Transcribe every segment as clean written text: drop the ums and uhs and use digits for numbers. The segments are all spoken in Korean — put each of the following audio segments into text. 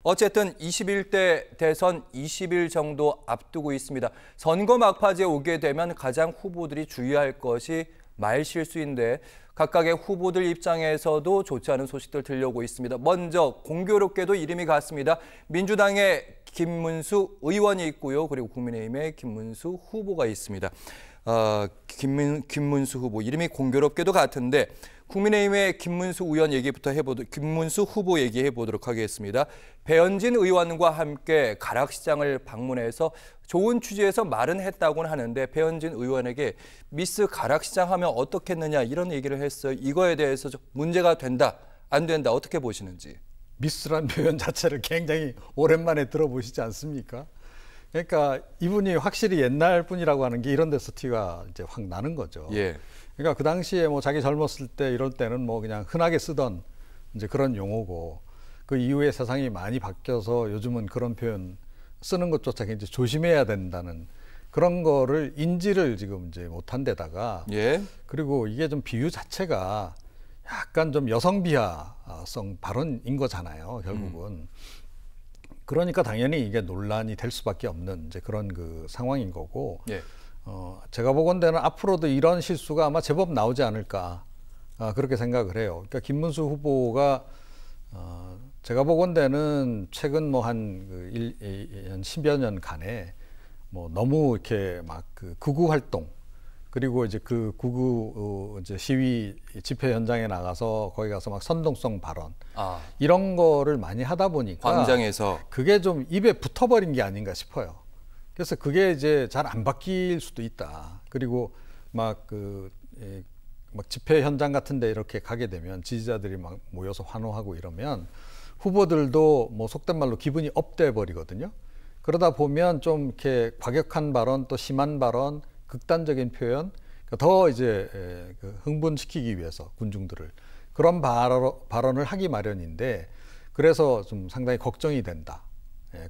어쨌든 21대 대선 20일 정도 앞두고 있습니다. 선거 막바지에 오게 되면 가장 후보들이 주의할 것이 말실수인데 각각의 후보들 입장에서도 좋지 않은 소식들 들려오고 있습니다. 먼저 공교롭게도 이름이 같습니다. 민주당의 김문수 의원이 있고요. 그리고 국민의힘의 김문수 후보가 있습니다. 김문수 후보 이름이 공교롭게도 같은데 국민의힘의 김문수 후보 얘기해 보도록 하겠습니다. 배현진 의원과 함께 가락시장을 방문해서 좋은 취지에서 말은 했다고는 하는데 배현진 의원에게 미스 가락시장 하면 어떻겠느냐 이런 얘기를 했어요. 이거에 대해서 문제가 된다, 안 된다 어떻게 보시는지. 미스란 표현 자체를 굉장히 오랜만에 들어보시지 않습니까? 그러니까 이분이 확실히 옛날 분이라고 하는 게 이런 데서 티가 이제 확 나는 거죠. 예. 그러니까 그 당시에 뭐 자기 젊었을 때 이럴 때는 뭐 그냥 흔하게 쓰던 이제 그런 용어고 그 이후에 세상이 많이 바뀌어서 요즘은 그런 표현 쓰는 것조차 굉장히 조심해야 된다는 그런 거를 인지를 지금 이제 못한 데다가 예. 그리고 이게 좀 비유 자체가 약간 좀 여성 비하성 발언인 거잖아요, 결국은. 그러니까 당연히 이게 논란이 될 수밖에 없는 이제 그런 그 상황인 거고. 예. 제가 보건대는 앞으로도 이런 실수가 아마 제법 나오지 않을까 그렇게 생각을 해요. 그러니까 김문수 후보가 제가 보건대는 최근 뭐 한 10여 년간에 뭐 너무 이렇게 막 그 극우 활동 그리고 이제 그 극우 이제 시위 집회 현장에 나가서 거기 가서 막 선동성 발언 이런 거를 많이 하다 보니까 광장에서 그게 좀 입에 붙어버린 게 아닌가 싶어요. 그래서 그게 이제 잘 안 바뀔 수도 있다. 그리고 막 막 집회 현장 같은데 이렇게 가게 되면 지지자들이 막 모여서 환호하고 이러면 후보들도 뭐 속된 말로 기분이 업돼 버리거든요. 그러다 보면 좀 이렇게 과격한 발언, 또 심한 발언, 극단적인 표현, 더 이제 흥분시키기 위해서 군중들을 그런 발언을 하기 마련인데 그래서 좀 상당히 걱정이 된다.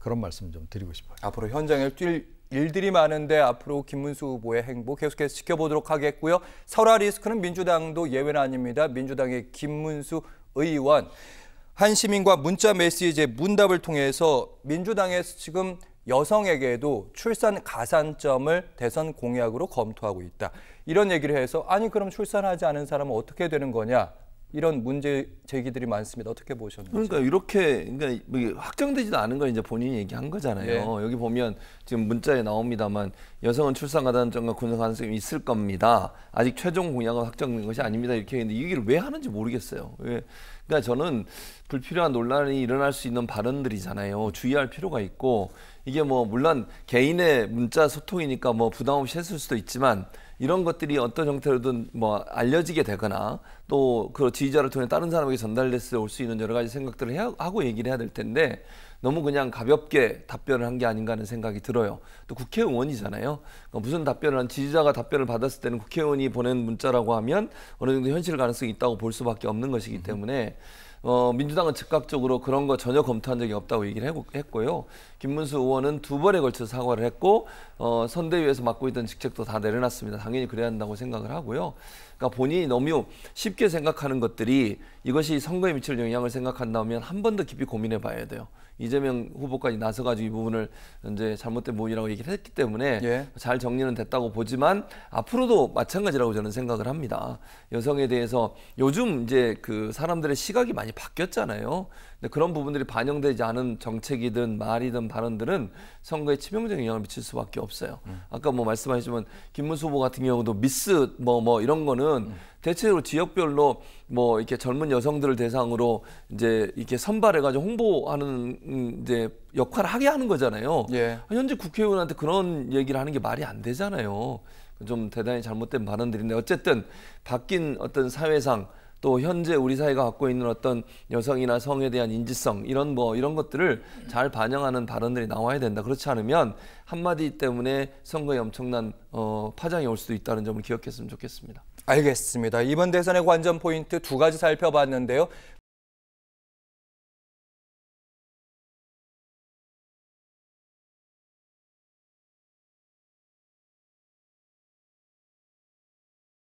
그런 말씀 좀 드리고 싶어요. 앞으로 현장에 뛸 일들이 많은데 앞으로 김문수 후보의 행보 계속해서 지켜보도록 하겠고요. 설화 리스크는 민주당도 예외는 아닙니다. 민주당의 김문수 의원. 한 시민과 문자 메시지의 문답을 통해서 민주당에서 지금 여성에게도 출산 가산점을 대선 공약으로 검토하고 있다. 이런 얘기를 해서 아니 그럼 출산하지 않은 사람은 어떻게 되는 거냐. 이런 문제 제기들이 많습니다. 어떻게 보셨는지. 그러니까 이렇게 그러니까 확정되지도 않은 걸 이제 본인이 얘기한 거잖아요. 예. 여기 보면 지금 문자에 나옵니다만 여성은 출산 가산점과 군산 가능성이 있을 겁니다. 아직 최종 공약은 확정된 것이 아닙니다. 이렇게 했는데 이 얘기를 왜 하는지 모르겠어요. 그러니까 저는 불필요한 논란이 일어날 수 있는 발언들이잖아요. 주의할 필요가 있고 이게 뭐 물론 개인의 문자 소통이니까 뭐 부담 없이 했을 수도 있지만 이런 것들이 어떤 형태로든 뭐 알려지게 되거나 또 그 지지자를 통해 다른 사람에게 전달됐을 때 올 수 있는 여러 가지 생각들을 하고 얘기를 해야 될 텐데 너무 그냥 가볍게 답변을 한 게 아닌가 하는 생각이 들어요. 또 국회의원이잖아요. 그러니까 무슨 답변을 한 지지자가 답변을 받았을 때는 국회의원이 보낸 문자라고 하면 어느 정도 현실 가능성이 있다고 볼 수밖에 없는 것이기 때문에 민주당은 즉각적으로 그런 거 전혀 검토한 적이 없다고 얘기를 했고요. 김문수 의원은 2번에 걸쳐서 사과를 했고 선대위에서 맡고 있던 직책도 다 내려놨습니다. 당연히 그래야 한다고 생각을 하고요. 그러니까 본인이 너무 쉽게 생각하는 것들이 이것이 선거에 미칠 영향을 생각한다면 한 번 더 깊이 고민해 봐야 돼요. 이재명 후보까지 나서가지고 이 부분을 이제 잘못된 부분이라고 얘기를 했기 때문에 예. 잘 정리는 됐다고 보지만 앞으로도 마찬가지라고 저는 생각을 합니다. 여성에 대해서 요즘 이제 그 사람들의 시각이 많이 바뀌었잖아요. 근데 그런 부분들이 반영되지 않은 정책이든 말이든 발언들은 선거에 치명적인 영향을 미칠 수밖에 없어요. 아까 뭐 말씀하셨지만 김문수 후보 같은 경우도 미스 뭐 이런 거는 대체로 지역별로 뭐 이렇게 젊은 여성들을 대상으로 이제 이렇게 선발해가지고 홍보하는 이제 역할을 하게 하는 거잖아요. 예. 현재 국회의원한테 그런 얘기를 하는 게 말이 안 되잖아요. 좀 대단히 잘못된 발언들인데 어쨌든 바뀐 어떤 사회상 또 현재 우리 사회가 갖고 있는 어떤 여성이나 성에 대한 인지성 이런 것들을 잘 반영하는 발언들이 나와야 된다. 그렇지 않으면 한마디 때문에 선거에 엄청난 파장이 올 수도 있다는 점을 기억했으면 좋겠습니다. 알겠습니다. 이번 대선의 관전 포인트 2가지 살펴봤는데요.